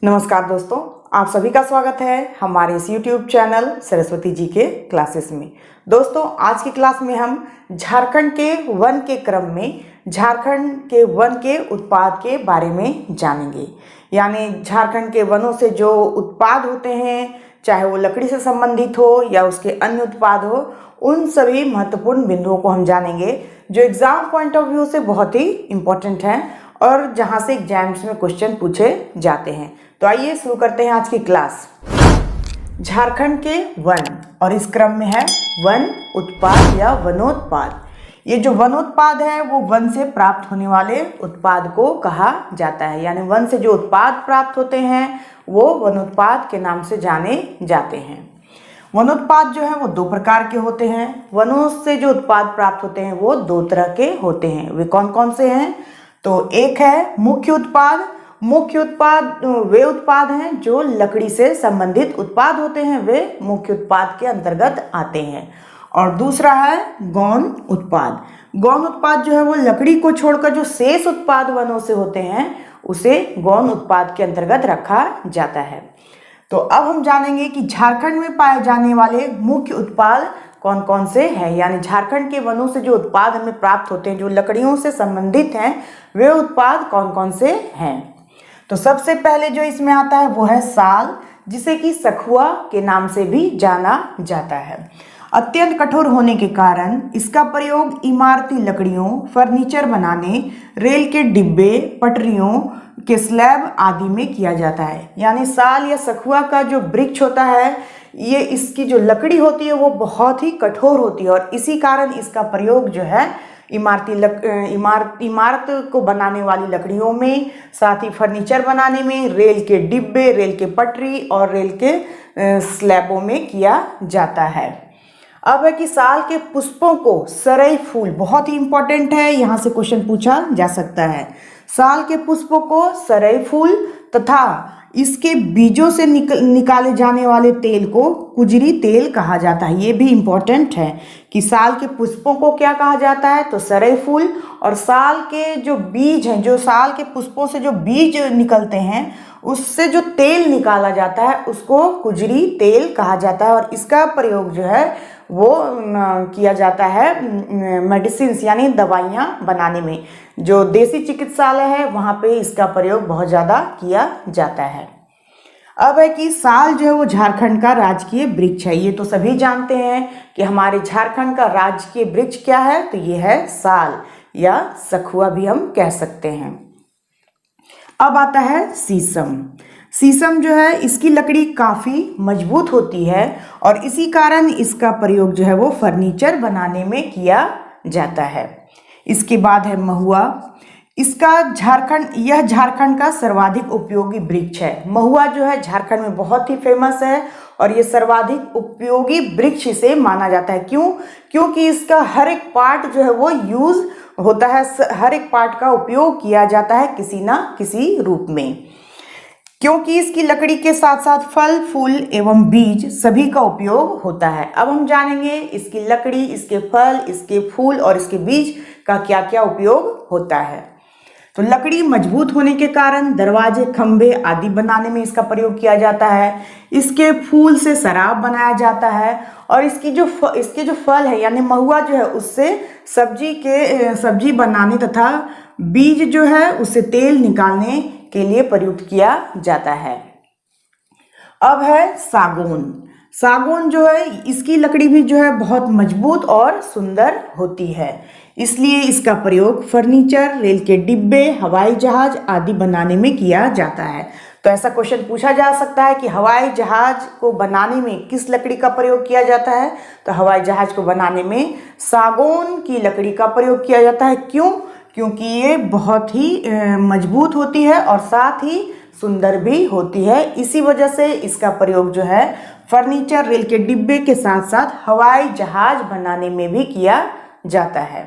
नमस्कार दोस्तों, आप सभी का स्वागत है हमारे इस YouTube चैनल सरस्वती जी के क्लासेस में। दोस्तों, आज की क्लास में हम झारखंड के वन के क्रम में झारखंड के वन के उत्पाद के बारे में जानेंगे। यानी झारखंड के वनों से जो उत्पाद होते हैं, चाहे वो लकड़ी से संबंधित हो या उसके अन्य उत्पाद हो, उन सभी महत्वपूर्ण बिंदुओं को हम जानेंगे जो एग्जाम पॉइंट ऑफ व्यू से बहुत ही इम्पोर्टेंट हैं और जहां से एग्जाम्स में क्वेश्चन पूछे जाते हैं। तो आइए शुरू करते हैं आज की क्लास। झारखंड के वन, और इस क्रम में है वन उत्पाद या वनोत्पाद। ये जो वनोत्पाद है वो वन से प्राप्त होने वाले उत्पाद को कहा जाता है। यानी वन से जो उत्पाद प्राप्त होते हैं वो वनोत्पाद के नाम से जाने जाते हैं। वनोत्पाद जो है वो दो प्रकार के होते हैं। वनों से जो उत्पाद प्राप्त होते हैं वो दो तरह के होते हैं। वे कौन कौन से हैं? तो एक है मुख्य उत्पाद। मुख्य उत्पाद वे उत्पाद हैं जो लकड़ी से संबंधित उत्पाद होते हैं, वे मुख्य उत्पाद के अंतर्गत आते हैं। और दूसरा है गौण उत्पाद। गौण उत्पाद जो है वो लकड़ी को छोड़कर जो शेष उत्पाद वनों से होते हैं उसे गौण उत्पाद के अंतर्गत रखा जाता है। तो अब हम जानेंगे कि झारखंड में पाए जाने वाले मुख्य उत्पाद कौन कौन से हैं। यानी झारखंड के वनों से जो उत्पाद हमें प्राप्त होते हैं, जो लकड़ियों से संबंधित हैं, वे उत्पाद कौन कौन से हैं। तो सबसे पहले जो इसमें आता है वो है साल, जिसे कि सखुआ के नाम से भी जाना जाता है। अत्यंत कठोर होने के कारण इसका प्रयोग इमारती लकड़ियों, फर्नीचर बनाने, रेल के डिब्बे, पटरियों के स्लैब आदि में किया जाता है। यानी साल या सखुआ का जो वृक्ष होता है, ये इसकी जो लकड़ी होती है वो बहुत ही कठोर होती है और इसी कारण इसका प्रयोग जो है इमारत को बनाने वाली लकड़ियों में, साथ ही फर्नीचर बनाने में, रेल के डिब्बे, रेल के पटरी और रेल के स्लैबों में किया जाता है। अब है कि साल के पुष्पों को सरई फूल, बहुत ही इंपॉर्टेंट है, यहाँ से क्वेश्चन पूछा जा सकता है। साल के पुष्पों को सरई फूल तथा इसके बीजों से निकाले जाने वाले तेल को कुजरी तेल कहा जाता है। ये भी इम्पोर्टेंट है कि साल के पुष्पों को क्या कहा जाता है, तो सरई फूल, और साल के जो बीज हैं, जो साल के पुष्पों से जो बीज निकलते हैं उससे जो तेल निकाला जाता है उसको कुजरी तेल कहा जाता है। और इसका प्रयोग जो है वो किया जाता है मेडिसिन यानी दवाइयाँ बनाने में। जो देसी चिकित्सालय है वहाँ पे इसका प्रयोग बहुत ज़्यादा किया जाता है। अब है कि साल जो है वो झारखंड का राजकीय वृक्ष है। ये तो सभी जानते हैं कि हमारे झारखंड का राजकीय वृक्ष क्या है, तो ये है साल या सखुआ भी हम कह सकते हैं। अब आता है शीशम। शीशम जो है इसकी लकड़ी काफ़ी मजबूत होती है और इसी कारण इसका प्रयोग जो है वो फर्नीचर बनाने में किया जाता है। इसके बाद है महुआ। यह झारखंड का सर्वाधिक उपयोगी वृक्ष है। महुआ जो है झारखंड में बहुत ही फेमस है और ये सर्वाधिक उपयोगी वृक्ष इसे माना जाता है। क्यों? क्योंकि इसका हर एक पार्ट जो है वो यूज होता है, हर एक पार्ट का उपयोग किया जाता है किसी ना किसी रूप में। क्योंकि इसकी लकड़ी के साथ साथ फल, फूल एवं बीज सभी का उपयोग होता है। अब हम जानेंगे इसकी लकड़ी, इसके फल, इसके फूल और इसके बीज का क्या क्या उपयोग होता है। तो लकड़ी मजबूत होने के कारण दरवाजे, खंभे आदि बनाने में इसका प्रयोग किया जाता है। इसके फूल से शराब बनाया जाता है और इसके जो फल है यानी महुआ जो है उससे सब्जी बनाने तथा बीज जो है उससे तेल निकालने के लिए प्रयुक्त किया जाता है। अब है सागौन। सागौन जो है इसकी लकड़ी भी जो है बहुत मजबूत और सुंदर होती है, इसलिए इसका प्रयोग फर्नीचर, रेल के डिब्बे, हवाई जहाज आदि बनाने में किया जाता है। तो ऐसा क्वेश्चन पूछा जा सकता है कि हवाई जहाज को बनाने में किस लकड़ी का प्रयोग किया जाता है, तो हवाई जहाज को बनाने में सागौन की लकड़ी का प्रयोग किया जाता है। क्यों? क्योंकि ये बहुत ही मजबूत होती है और साथ ही सुंदर भी होती है। इसी वजह से इसका प्रयोग जो है फर्नीचर, रेल के डिब्बे के साथ साथ हवाई जहाज बनाने में भी किया जाता है।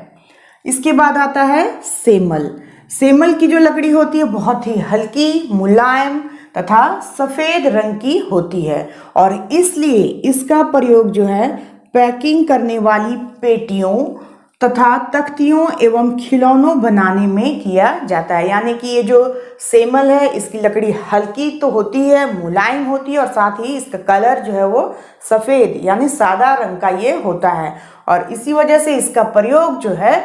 इसके बाद आता है सेमल। सेमल की जो लकड़ी होती है बहुत ही हल्की, मुलायम तथा सफ़ेद रंग की होती है और इसलिए इसका प्रयोग जो है पैकिंग करने वाली पेटियों, तथा तख्तियों एवं खिलौनों बनाने में किया जाता है। यानी कि ये जो सेमल है इसकी लकड़ी हल्की तो होती है, मुलायम होती है और साथ ही इसका कलर जो है वो सफ़ेद यानी सादा रंग का ये होता है। और इसी वजह से इसका प्रयोग जो है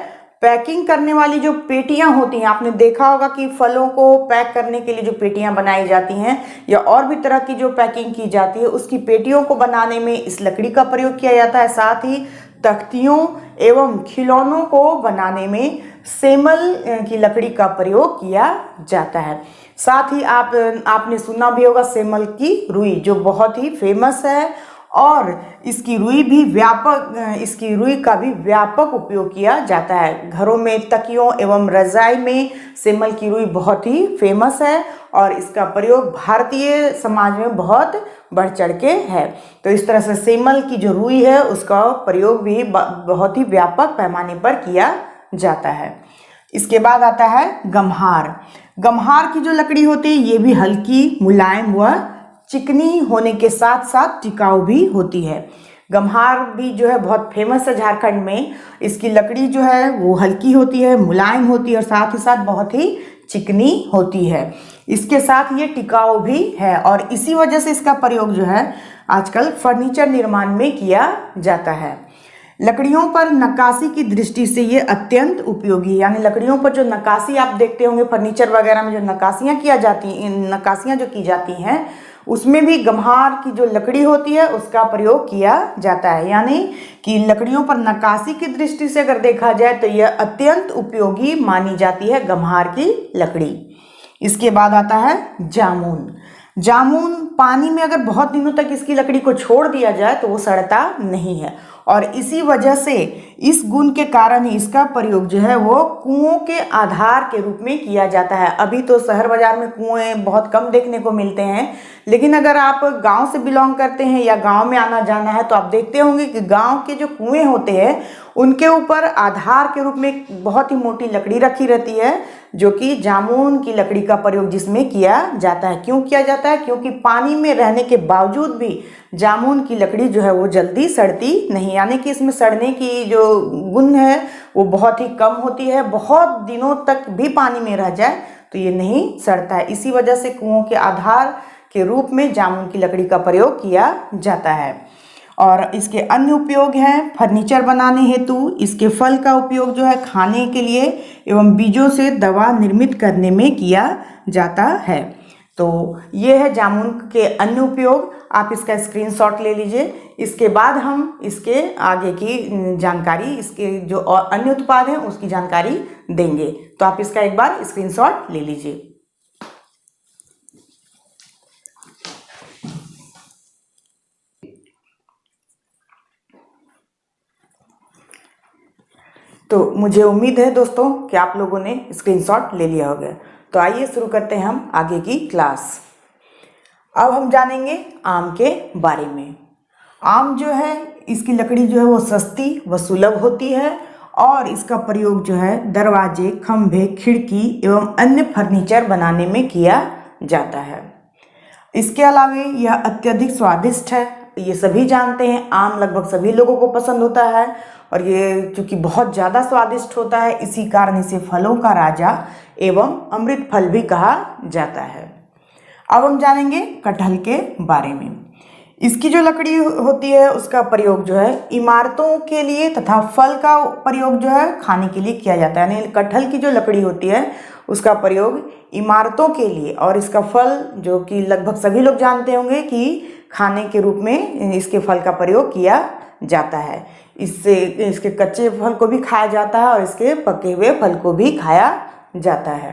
पैकिंग करने वाली जो पेटियां होती हैं, आपने देखा होगा कि फलों को पैक करने के लिए जो पेटियां बनाई जाती हैं या और भी तरह की जो पैकिंग की जाती है उसकी पेटियों को बनाने में इस लकड़ी का प्रयोग किया जाता है। साथ ही तख्तियों एवं खिलौनों को बनाने में सेमल की लकड़ी का प्रयोग किया जाता है। साथ ही आपने सुना भी होगा सेमल की रुई, जो बहुत ही फेमस है और इसकी रुई का भी व्यापक उपयोग किया जाता है। घरों में तकियों एवं रजाई में सेमल की रुई बहुत ही फेमस है और इसका प्रयोग भारतीय समाज में बहुत बढ़ चढ़ के है। तो इस तरह से सेमल की जो रुई है उसका प्रयोग भी बहुत ही व्यापक पैमाने पर किया जाता है। इसके बाद आता है गम्हार। गम्हार की जो लकड़ी होती है ये भी हल्की, मुलायम व चिकनी होने के साथ साथ टिकाऊ भी होती है। गम्हार भी जो है बहुत फेमस है झारखंड में। इसकी लकड़ी जो है वो हल्की होती है, मुलायम होती है और साथ ही साथ बहुत ही चिकनी होती है। इसके साथ ये टिकाऊ भी है और इसी वजह से इसका प्रयोग जो है आजकल फर्नीचर निर्माण में किया जाता है। लकड़ियों पर नक्काशी की दृष्टि से ये अत्यंत उपयोगी, यानी लकड़ियों पर जो नक्काशी आप देखते होंगे फर्नीचर वगैरह में जो नक्काशियाँ जो की जाती हैं उसमें भी गम्हार की जो लकड़ी होती है उसका प्रयोग किया जाता है। यानी कि लकड़ियों पर नक्काशी की दृष्टि से अगर देखा जाए तो यह अत्यंत उपयोगी मानी जाती है गम्हार की लकड़ी। इसके बाद आता है जामुन। जामुन पानी में अगर बहुत दिनों तक इसकी लकड़ी को छोड़ दिया जाए तो वो सड़ता नहीं है और इसी वजह से इस गुण के कारण ही इसका प्रयोग जो है वो कुओं के आधार के रूप में किया जाता है। अभी तो शहर बाजार में कुएं बहुत कम देखने को मिलते हैं, लेकिन अगर आप गांव से बिलोंग करते हैं या गांव में आना जाना है तो आप देखते होंगे कि गांव के जो कुएं होते हैं उनके ऊपर आधार के रूप में बहुत ही मोटी लकड़ी रखी रहती है जो कि जामुन की लकड़ी का प्रयोग जिसमें किया जाता है। क्यों किया जाता है? क्योंकि पानी में रहने के बावजूद भी जामुन की लकड़ी जो है वो जल्दी सड़ती नहीं, यानी कि इसमें सड़ने की जो गुण है वो बहुत ही कम होती है। बहुत दिनों तक भी पानी में रह जाए तो ये नहीं सड़ता है। इसी वजह से कुओं के आधार के रूप में जामुन की लकड़ी का प्रयोग किया जाता है। और इसके अन्य उपयोग हैं फर्नीचर बनाने हेतु। इसके फल का उपयोग जो है खाने के लिए एवं बीजों से दवा निर्मित करने में किया जाता है। तो ये है जामुन के अन्य उपयोग। आप इसका स्क्रीनशॉट ले लीजिए। इसके बाद हम इसके आगे की जानकारी, इसके जो और अन्य उत्पाद हैं उसकी जानकारी देंगे। तो आप इसका एक बार स्क्रीनशॉट ले लीजिए। तो मुझे उम्मीद है दोस्तों कि आप लोगों ने स्क्रीनशॉट ले लिया होगा। तो आइए शुरू करते हैं हम आगे की क्लास। अब हम जानेंगे आम के बारे में। आम जो है इसकी लकड़ी जो है वो सस्ती व सुलभ होती है और इसका प्रयोग जो है दरवाजे, खंभे, खिड़की एवं अन्य फर्नीचर बनाने में किया जाता है। इसके अलावा यह अत्यधिक स्वादिष्ट है। ये सभी जानते हैं, आम लगभग सभी लोगों को पसंद होता है और ये चूँकि बहुत ज़्यादा स्वादिष्ट होता है इसी कारण इसे फलों का राजा एवं अमृत फल भी कहा जाता है। अब हम जानेंगे कटहल के बारे में। इसकी जो लकड़ी होती है उसका प्रयोग जो है इमारतों के लिए तथा फल का प्रयोग जो है खाने के लिए किया जाता है। यानी कटहल की जो लकड़ी होती है उसका प्रयोग इमारतों के लिए और इसका फल जो कि लगभग सभी लोग जानते होंगे कि खाने के रूप में इसके फल का प्रयोग किया जाता है। इससे इसके कच्चे फल को भी खाया जाता है और इसके पके हुए फल को भी खाया जाता है।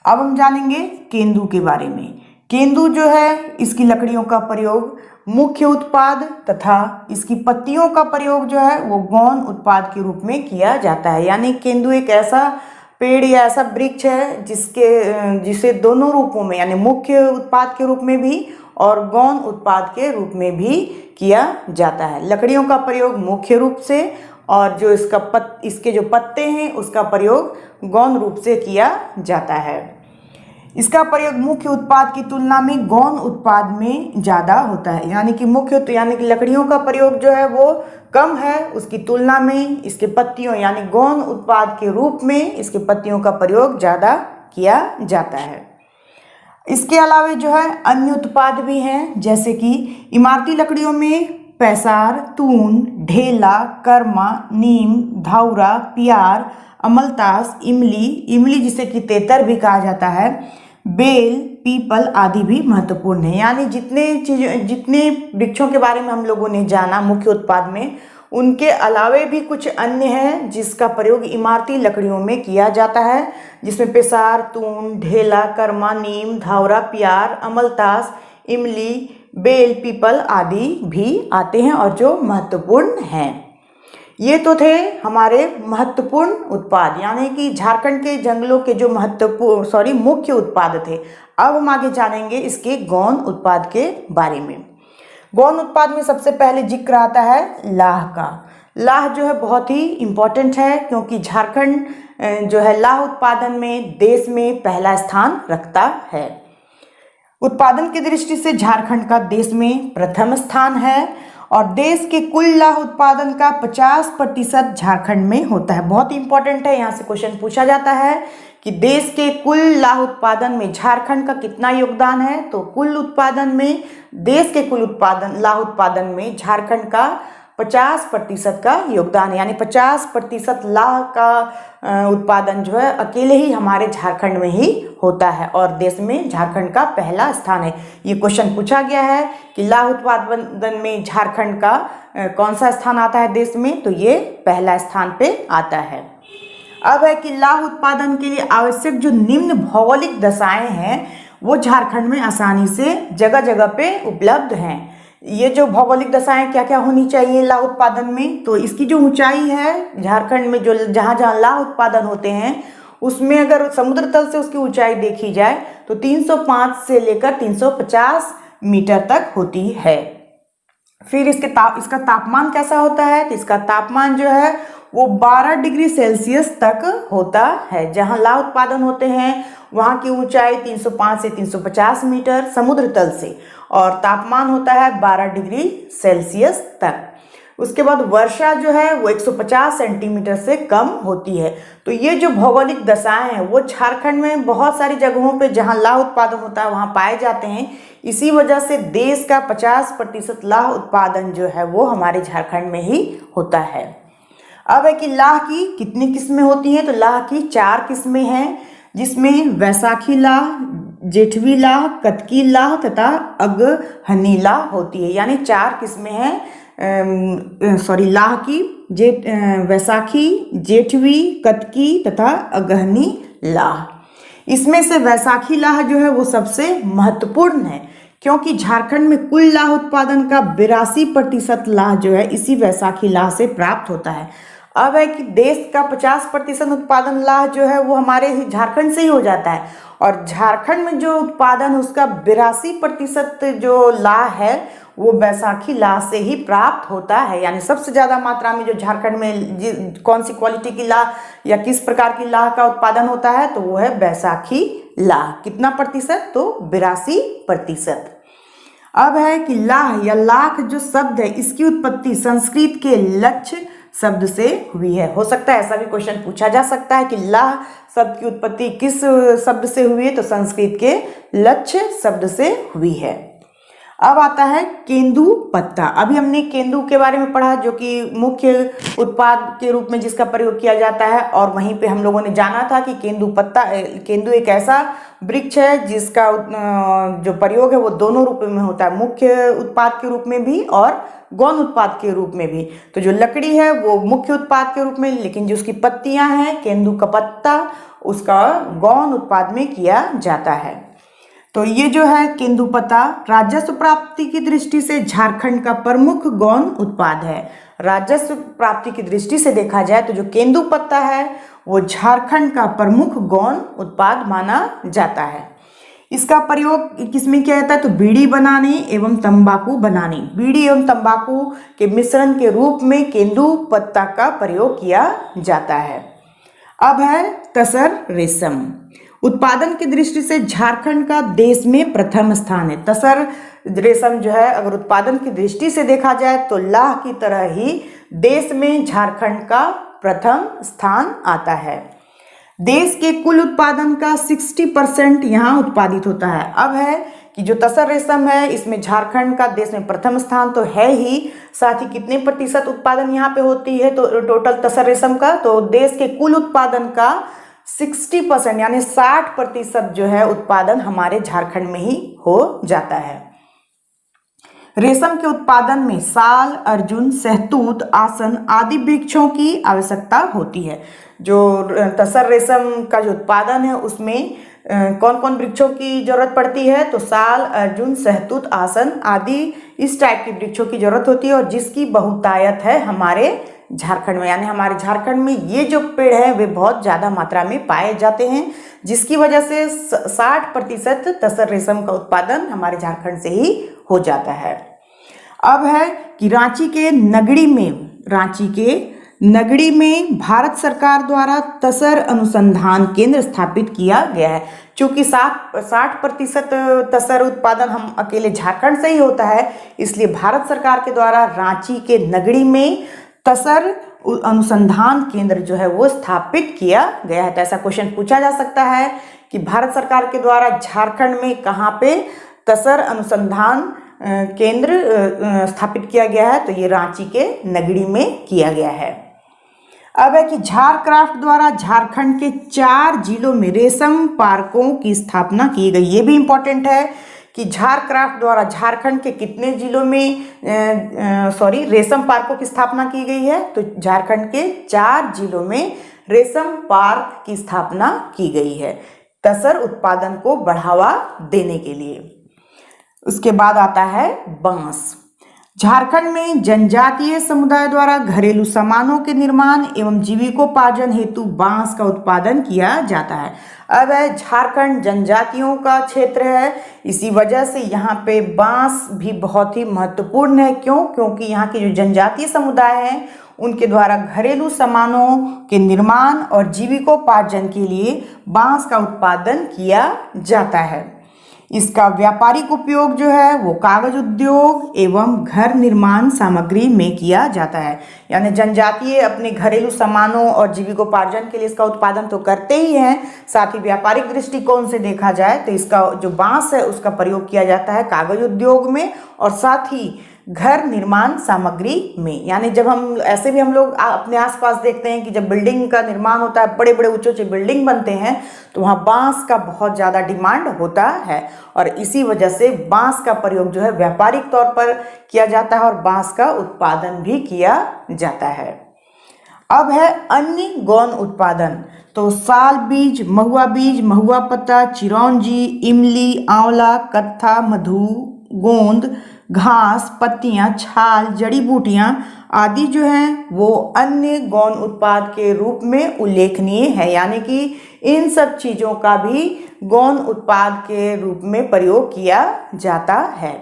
अब हम जानेंगे केंदू के बारे में। केंदू जो है इसकी लकड़ियों का प्रयोग मुख्य उत्पाद तथा इसकी पत्तियों का प्रयोग जो है वो गौण उत्पाद के रूप में किया जाता है। यानी केंदू एक ऐसा पेड़ या ऐसा वृक्ष है जिसे दोनों रूपों में यानी मुख्य उत्पाद के रूप में भी और गौण उत्पाद के रूप में भी किया जाता है। लकड़ियों का प्रयोग मुख्य रूप से और जो इसके जो पत्ते हैं उसका प्रयोग गौण रूप से किया जाता है। इसका प्रयोग मुख्य उत्पाद की तुलना में गौण उत्पाद में ज़्यादा होता है, यानी कि लकड़ियों का प्रयोग जो है वो कम है, उसकी तुलना में इसके पत्तियों यानी गौण उत्पाद के रूप में इसके पत्तियों का प्रयोग ज़्यादा किया जाता है। इसके अलावा जो है अन्य उत्पाद भी हैं, जैसे कि इमारती लकड़ियों में पैसार, तून, ढेला, कर्मा, नीम, धाउरा, पियार, अमलतास, इमली जिसे कि तेतर भी कहा जाता है, बेल, पीपल आदि भी महत्वपूर्ण है। यानी जितने वृक्षों के बारे में हम लोगों ने जाना मुख्य उत्पाद में, उनके अलावे भी कुछ अन्य हैं जिसका प्रयोग इमारती लकड़ियों में किया जाता है, जिसमें पेसार, तून, ढेला, कर्मा, नीम, धावरा, पियार, अमलतास, इमली, बेल, पीपल आदि भी आते हैं और जो महत्वपूर्ण हैं। ये तो थे हमारे महत्वपूर्ण उत्पाद, यानी कि झारखंड के जंगलों के जो मुख्य उत्पाद थे। अब हम आगे जानेंगे इसके गौण उत्पाद के बारे में। गौण उत्पाद में सबसे पहले जिक्र आता है लाह का। लाह जो है बहुत ही इम्पोर्टेंट है, क्योंकि झारखंड जो है लाह उत्पादन में देश में पहला स्थान रखता है। उत्पादन की दृष्टि से झारखंड का देश में प्रथम स्थान है और देश के कुल लाह उत्पादन का 50% झारखंड में होता है। बहुत इंपॉर्टेंट है, यहाँ से क्वेश्चन पूछा जाता है कि देश के कुल लाह उत्पादन में झारखंड का कितना योगदान है। तो कुल उत्पादन में, देश के कुल लाह उत्पादन में झारखंड का 50% का योगदान है, यानी 50% लाह का उत्पादन जो है अकेले ही हमारे झारखंड में ही होता है और देश में झारखंड का पहला स्थान है। ये क्वेश्चन पूछा गया है कि लाह उत्पादन में झारखंड का कौन सा स्थान आता है देश में, तो ये पहला स्थान पे आता है। अब है कि लाह उत्पादन के लिए आवश्यक जो निम्न भौगोलिक दशाएं हैं वो झारखंड में आसानी से जगह जगह पे उपलब्ध हैं। ये जो भौगोलिक दशाएं क्या क्या होनी चाहिए लाह उत्पादन में, तो इसकी जो ऊंचाई है झारखंड में, जो जहाँ जहाँ लाह उत्पादन होते हैं उसमें अगर समुद्र तल से उसकी ऊंचाई देखी जाए तो 305 से लेकर 350 मीटर तक होती है। फिर इसका तापमान कैसा होता है, तो इसका तापमान जो है वो 12 डिग्री सेल्सियस तक होता है। जहाँ लाह उत्पादन होते हैं वहाँ की ऊंचाई 305 से 350 मीटर समुद्र तल से और तापमान होता है 12 डिग्री सेल्सियस तक। उसके बाद वर्षा जो है वो 150 सेंटीमीटर से कम होती है। तो ये जो भौगोलिक दशाएं हैं वो झारखंड में बहुत सारी जगहों पे जहाँ लाह उत्पादन होता है वहाँ पाए जाते हैं। इसी वजह से देश का 50% लाह उत्पादन जो है वो हमारे झारखंड में ही होता है। अब है कि लाह की कितनी किस्में होती हैं, तो लाह की 4 किस्में हैं, जिसमें वैशाखी लाह, जेठवी लाह, कतकी लाह तथा अगहनी लाह होती है। यानी 4 किस्में हैं लाह की, वैशाखी, जेठवी, कतकी तथा अगहनी लाह। इसमें से वैशाखी लाह जो है वो सबसे महत्वपूर्ण है, क्योंकि झारखंड में कुल लाह उत्पादन का 82% लाह जो है इसी वैशाखी लाह से प्राप्त होता है। अब है कि देश का 50% उत्पादन लाह जो है वो हमारे झारखंड से ही हो जाता है और झारखंड में जो उत्पादन उसका 82% जो लाह है वो वैशाखी लाह से ही प्राप्त होता है। यानी सबसे ज़्यादा मात्रा में जो झारखंड में कौन सी क्वालिटी की लाह या किस प्रकार की लाह का उत्पादन होता है, तो वो है वैशाखी लाह। कितना प्रतिशत, तो 82%। अब है कि लाह या लाख जो शब्द है इसकी उत्पत्ति संस्कृत के लक्ष्य शब्द से हुई है। हो सकता है ऐसा भी क्वेश्चन पूछा जा सकता है कि लाह शब्द की उत्पत्ति किस शब्द से हुई है, तो संस्कृत के लक्ष्य शब्द से हुई है। अब आता है केंदू पत्ता। अभी हमने केंदू के बारे में पढ़ा, जो कि मुख्य उत्पाद के रूप में जिसका प्रयोग किया जाता है, और वहीं पे हम लोगों ने जाना था कि केंदू एक ऐसा वृक्ष है जिसका जो प्रयोग है वो दोनों रूप में होता है, मुख्य उत्पाद के रूप में भी और गौण उत्पाद के रूप में भी। तो जो लकड़ी है वो मुख्य उत्पाद के रूप में, लेकिन जो उसकी पत्तियां हैं, केंदू का पत्ता, उसका गौण उत्पाद में किया जाता है। तो ये जो है केंदू पत्ता राजस्व प्राप्ति की दृष्टि से झारखंड का प्रमुख गौण उत्पाद है। राजस्व प्राप्ति की दृष्टि से देखा जाए तो जो केंदू पत्ता है वो झारखंड का प्रमुख गौण उत्पाद माना जाता है। इसका प्रयोग किसमें किया जाता है, तो बीड़ी बनाने एवं तंबाकू बनाने, बीड़ी एवं तंबाकू के मिश्रण के रूप में केंदू पत्ता का प्रयोग किया जाता है। अब है तसर रेशम। उत्पादन की दृष्टि से झारखंड का देश में प्रथम स्थान है। तसर रेशम जो है अगर उत्पादन की दृष्टि से देखा जाए तो लाह की तरह ही देश में झारखंड का प्रथम स्थान आता है। देश के कुल उत्पादन का 60% यहाँ उत्पादित होता है। अब है कि जो तसर रेशम है इसमें झारखंड का देश में प्रथम स्थान तो है ही, साथ ही कितने प्रतिशत उत्पादन यहाँ पे होती है तो टोटल तसर रेशम का, तो देश के कुल उत्पादन का 60% यानी 60% जो है उत्पादन हमारे झारखंड में ही हो जाता है। रेशम के उत्पादन में साल, अर्जुन, सहतूत, आसन आदि वृक्षों की आवश्यकता होती है। जो तसर रेशम का जो उत्पादन है उसमें कौन कौन वृक्षों की जरूरत पड़ती है, तो साल, अर्जुन, सहतूत, आसन आदि इस टाइप की वृक्षों की जरूरत होती है, और जिसकी बहुतायत है हमारे झारखंड में, यानी हमारे झारखंड में ये जो पेड़ है वे बहुत ज़्यादा मात्रा में पाए जाते हैं, जिसकी वजह से 60% तसर रेशम का उत्पादन हमारे झारखंड से ही हो जाता है। अब है कि रांची के नगड़ी में भारत सरकार द्वारा तसर अनुसंधान केंद्र स्थापित किया गया है। चूँकि 60% तसर उत्पादन हम अकेले झारखंड से ही होता है, इसलिए भारत सरकार के द्वारा रांची के नगड़ी में तसर अनुसंधान केंद्र जो है वो स्थापित किया गया है। तो ऐसा क्वेश्चन पूछा जा सकता है कि भारत सरकार के द्वारा झारखंड में कहाँ पे तसर अनुसंधान केंद्र स्थापित किया गया है, तो ये रांची के नगड़ी में किया गया है। अब है कि झारक्राफ्ट द्वारा झारखंड के 4 जिलों में रेशम पार्कों की स्थापना की गई। ये भी इम्पोर्टेंट है कि झारक्राफ्ट द्वारा झारखंड के कितने जिलों में रेशम पार्कों की स्थापना की गई है, तो झारखंड के 4 जिलों में रेशम पार्क की स्थापना की गई है तसर उत्पादन को बढ़ावा देने के लिए। उसके बाद आता है बांस। झारखंड में जनजातीय समुदाय द्वारा घरेलू सामानों के निर्माण एवं जीविकोपार्जन हेतु बांस का उत्पादन किया जाता है। अब है झारखंड जनजातियों का क्षेत्र है, इसी वजह से यहाँ पे बांस भी बहुत ही महत्वपूर्ण है। क्योंकि यहाँ के जो जनजातीय समुदाय हैं उनके द्वारा घरेलू सामानों के निर्माण और जीविकोपार्जन के लिए बांस का उत्पादन किया जाता है। इसका व्यापारिक उपयोग जो है वो कागज उद्योग एवं घर निर्माण सामग्री में किया जाता है। यानी जनजातीय अपने घरेलू सामानों और जीविकोपार्जन के लिए इसका उत्पादन तो करते ही हैं, साथ ही व्यापारिक दृष्टिकोण से देखा जाए तो इसका जो बांस है उसका प्रयोग किया जाता है कागज उद्योग में और साथ ही घर निर्माण सामग्री में। यानी जब हम ऐसे भी हम लोग अपने आसपास देखते हैं कि जब बिल्डिंग का निर्माण होता है, बड़े बड़े ऊंचे ऊंचे बिल्डिंग बनते हैं, तो वहाँ बांस का बहुत ज़्यादा डिमांड होता है और इसी वजह से बांस का प्रयोग जो है व्यापारिक तौर पर किया जाता है और बांस का उत्पादन भी किया जाता है। अब है अन्य गौण उत्पादन। तो साल बीज, महुआ पत्ता, चिरौंजी, इमली, आंवला, कत्था, मधु, गोंद, घास, पत्तियां, छाल, जड़ी बूटियां आदि जो हैं वो अन्य गौण उत्पाद के रूप में उल्लेखनीय है। यानी कि इन सब चीज़ों का भी गौण उत्पाद के रूप में प्रयोग किया जाता है।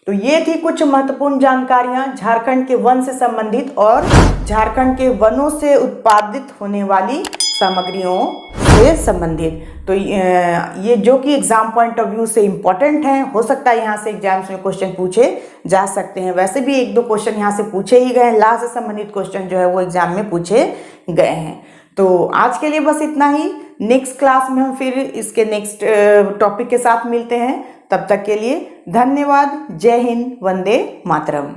तो ये थी कुछ महत्वपूर्ण जानकारियां झारखंड के वन से संबंधित और झारखंड के वनों से उत्पादित होने वाली सामग्रियों से संबंधित। तो ये जो कि एग्जाम पॉइंट ऑफ व्यू से इम्पॉर्टेंट हैं, हो सकता है यहाँ से एग्जाम्स में क्वेश्चन पूछे जा सकते हैं। वैसे भी 1-2 क्वेश्चन यहाँ से पूछे ही गए हैं, ला से संबंधित क्वेश्चन जो है वो एग्जाम में पूछे गए हैं। तो आज के लिए बस इतना ही। नेक्स्ट क्लास में हम फिर इसके नेक्स्ट टॉपिक के साथ मिलते हैं। तब तक के लिए धन्यवाद। जय हिंद, वंदे मातरम।